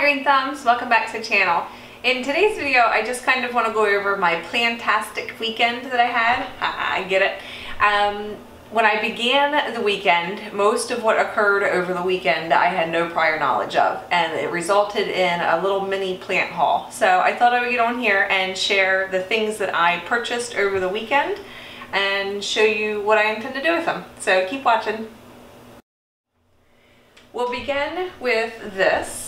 Green Thumbs, welcome back to the channel. In today's video, I just kind of want to go over my plant-tastic weekend that I had. I get it. When I began the weekend, most of what occurred over the weekend I had no prior knowledge of, and it resulted in a little mini plant haul. So I thought I would get on here and share the things that I purchased over the weekend and show you what I intend to do with them. So keep watching. We'll begin with this.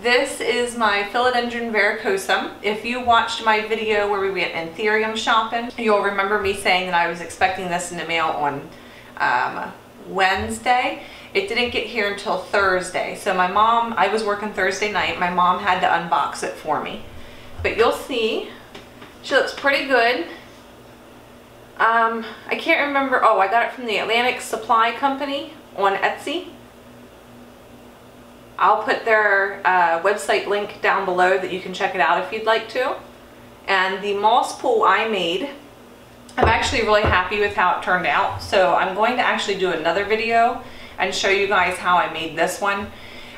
This is my Philodendron Vericose. If you watched my video where we went Anthurium shopping, you'll remember me saying that I was expecting this in the mail on Wednesday. It didn't get here until Thursday. So my mom, I was working Thursday night, my mom had to unbox it for me. But you'll see, she looks pretty good. I can't remember, oh, I got it from the Atlantic Supply Company on Etsy. I'll put their website link down below that you can check it out if you'd like to. And the moss pool I made, I'm actually really happy with how it turned out. So I'm going to actually do another video and show you guys how I made this one.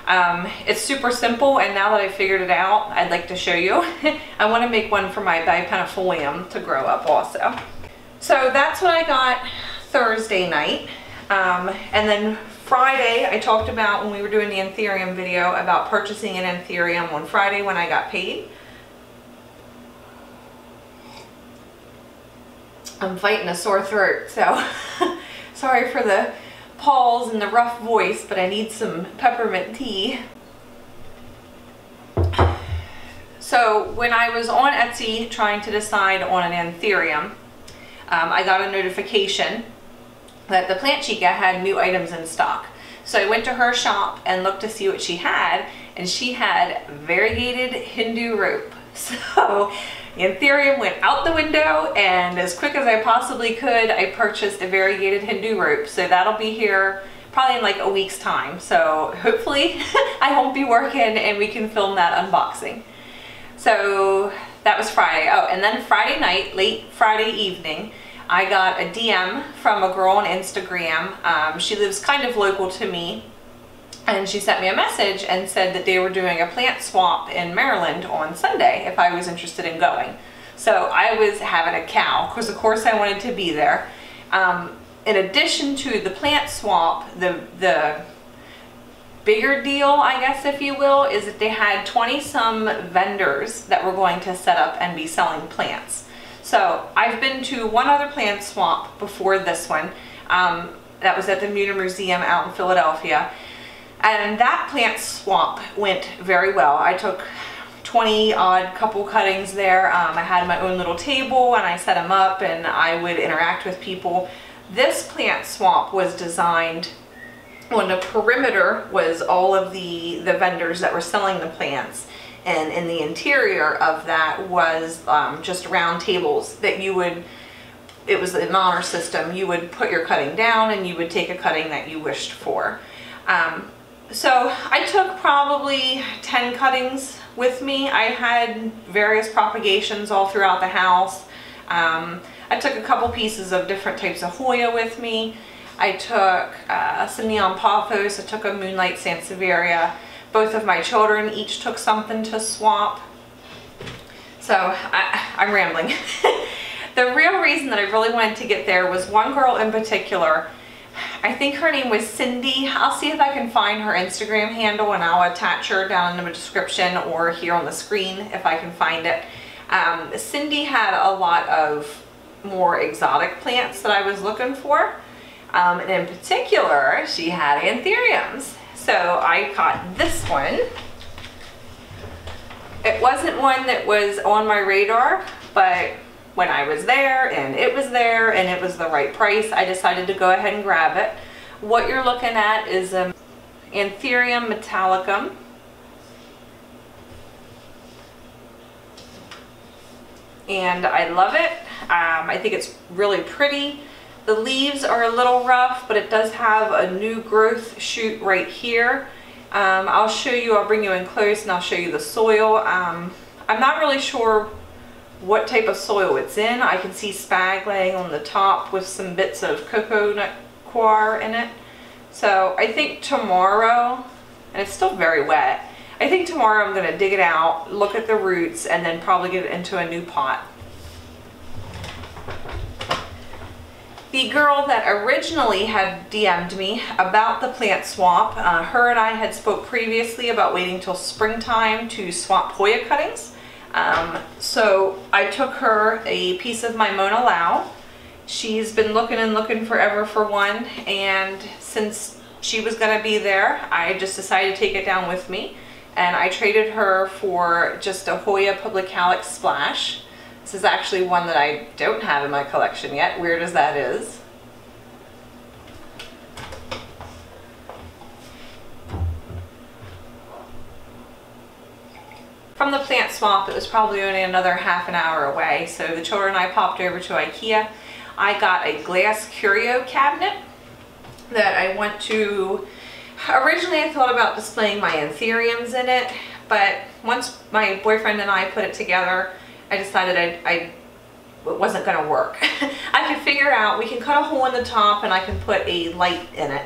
It's super simple, and now that I figured it out, I'd like to show you. I want to make one for my bipennifolium to grow up also. So that's what I got Thursday night. And then Friday, I talked about when we were doing the Anthurium video about purchasing an Anthurium on Friday when I got paid. I'm fighting a sore throat, so sorry for the pause and the rough voice, but I need some peppermint tea. So when I was on Etsy trying to decide on an Anthurium, I got a notification that the Plant Chica had new items in stock. So I went to her shop and looked to see what she had, and she had variegated Hindu rope. So the Anthurium went out the window, and as quick as I possibly could, I purchased a variegated Hindu rope. So that'll be here probably in like a week's time. So hopefully I won't be working and we can film that unboxing. So that was Friday. Oh, and then Friday night, late Friday evening, I got a DM from a girl on Instagram. She lives kind of local to me, and she sent me a message and said that they were doing a plant swap in Maryland on Sunday if I was interested in going. So I was having a cow because of course I wanted to be there. In addition to the plant swap, the bigger deal, I guess if you will, is that they had 20-some vendors that were going to set up and be selling plants. So I've been to one other plant swap before this one. That was at the Muir Museum out in Philadelphia. And that plant swap went very well. I took 20 odd couple cuttings there. I had my own little table and I set them up and I would interact with people. This plant swap was designed, on the perimeter was all of the vendors that were selling the plants. And in the interior of that was just round tables that you would, it was an honor system. You would put your cutting down and you would take a cutting that you wished for. So I took probably 10 cuttings with me. I had various propagations all throughout the house. I took a couple pieces of different types of Hoya with me. I took some neon pothos. I took a moonlight sansevieria. Both of my children each took something to swap. So I'm rambling. The real reason that I really wanted to get there was one girl in particular. I think her name was Cindy. I'll see if I can find her Instagram handle and I'll attach her down in the description or here on the screen if I can find it. Cindy had a lot of more exotic plants that I was looking for. And in particular, she had Anthuriums. So I caught this one. It wasn't one that was on my radar, but when I was there and it was there and it was the right price, I decided to go ahead and grab it. What you're looking at is an Anthurium metallicum. And I love it. I think it's really pretty. The leaves are a little rough, but it does have a new growth shoot right here. I'll show you, I'll bring you in close and I'll show you the soil. I'm not really sure what type of soil it's in. I can see spag laying on the top with some bits of coconut coir in it. So I think tomorrow, and it's still very wet, I think tomorrow I'm going to dig it out, look at the roots, and then probably get it into a new pot. The girl that originally had DM'd me about the plant swap, her and I had spoke previously about waiting till springtime to swap Hoya cuttings. So I took her a piece of my Mona Lau. She's been looking and looking forever for one, and since she was going to be there, I just decided to take it down with me, and I traded her for just a Hoya Publicalis Splash. This is actually one that I don't have in my collection yet, weird as that is. From the plant swap, it was probably only another half an hour away, so the children and I popped over to IKEA. I got a glass curio cabinet that I want to... Originally I thought about displaying my anthuriums in it, but once my boyfriend and I put it together, I decided it wasn't going to work. I could figure out, we can cut a hole in the top and I can put a light in it,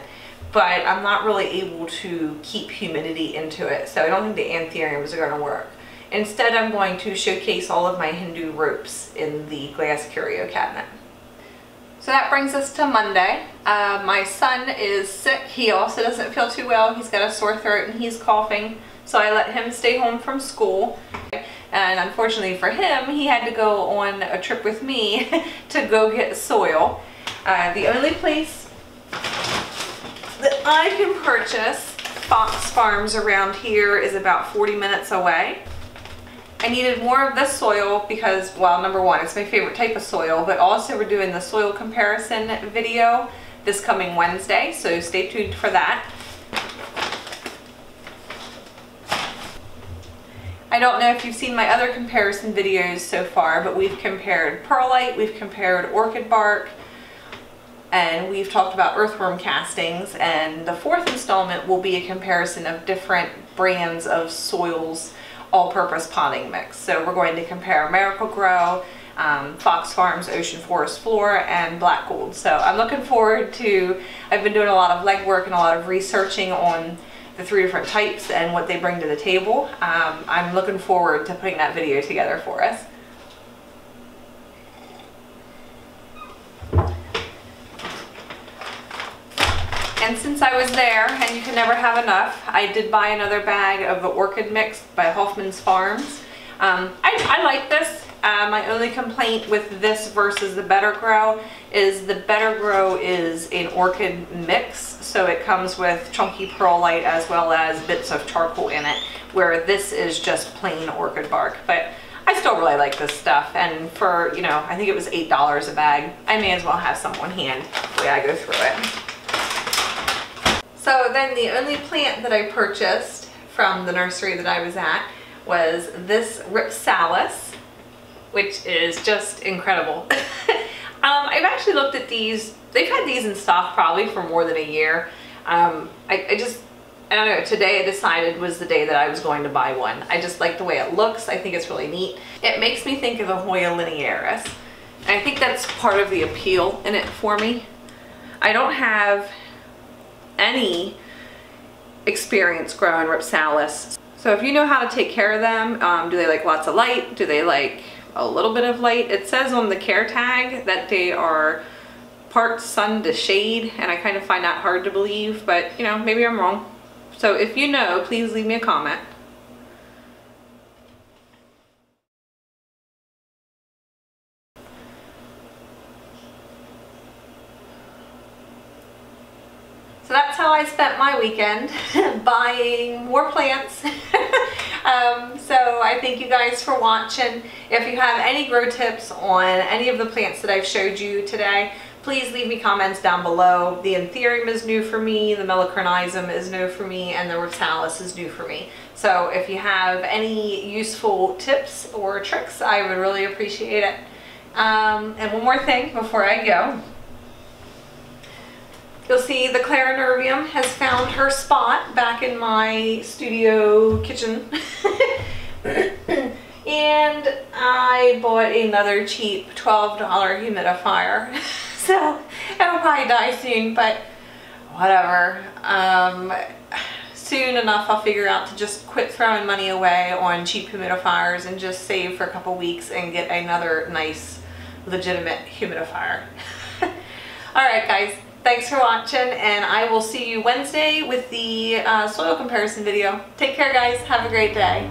but I'm not really able to keep humidity into it, so I don't think the anthuriums are going to work. Instead, I'm going to showcase all of my Hindu ropes in the glass curio cabinet. So that brings us to Monday. My son is sick. He also doesn't feel too well. He's got a sore throat and he's coughing, so I let him stay home from school. And unfortunately for him, he had to go on a trip with me to go get soil. The only place that I can purchase Fox Farms around here is about 40 minutes away. I needed more of this soil because, well, number one, it's my favorite type of soil, but also we're doing the soil comparison video this coming Wednesday, so stay tuned for that. I don't know if you've seen my other comparison videos so far, but we've compared perlite, we've compared orchid bark, and we've talked about earthworm castings, and the fourth installment will be a comparison of different brands of soils all-purpose potting mix. So we're going to compare Miracle-Gro, Fox Farms Ocean Forest Floor, and Black Gold. So I'm looking forward to, I've been doing a lot of legwork and a lot of researching on the three different types and what they bring to the table. I'm looking forward to putting that video together for us. And since I was there, and you can never have enough, I did buy another bag of the orchid mix by Hoffman's Farms. I like this. My only complaint with this versus the Better Grow is the Better Grow is an orchid mix, so it comes with chunky perlite as well as bits of charcoal in it, where this is just plain orchid bark. But I still really like this stuff, and for, you know, I think it was $8 a bag. I may as well have some on hand the way I go through it. So then the only plant that I purchased from the nursery that I was at was this Rhipsalis, which is just incredible. I've actually looked at these. They've had these in stock probably for more than a year. I don't know, today I decided was the day that I was going to buy one. I just like the way it looks. I think it's really neat. It makes me think of a Hoya linearis. And I think that's part of the appeal in it for me. I don't have any experience growing Rhipsalis. So if you know how to take care of them, do they like lots of light? Do they like a little bit of light? It says on the care tag that they are part sun to shade, and I kind of find that hard to believe, but you know, maybe I'm wrong. So if you know, please leave me a comment. So that's how I spent my weekend, buying more plants. So I thank you guys for watching. If you have any grow tips on any of the plants that I've showed you today, please leave me comments down below. The Anthurium is new for me, the Melicronyzum is new for me, and the Rhipsalis is new for me. So if you have any useful tips or tricks, I would really appreciate it. And one more thing before I go. You'll see the Clarinervium has found her spot back in my studio kitchen. And I bought another cheap $12 humidifier. So it'll probably die soon, but whatever. soon enough I'll figure out to just quit throwing money away on cheap humidifiers and just save for a couple weeks and get another nice legitimate humidifier. Alright guys, thanks for watching, and I will see you Wednesday with the soil comparison video. Take care guys, have a great day.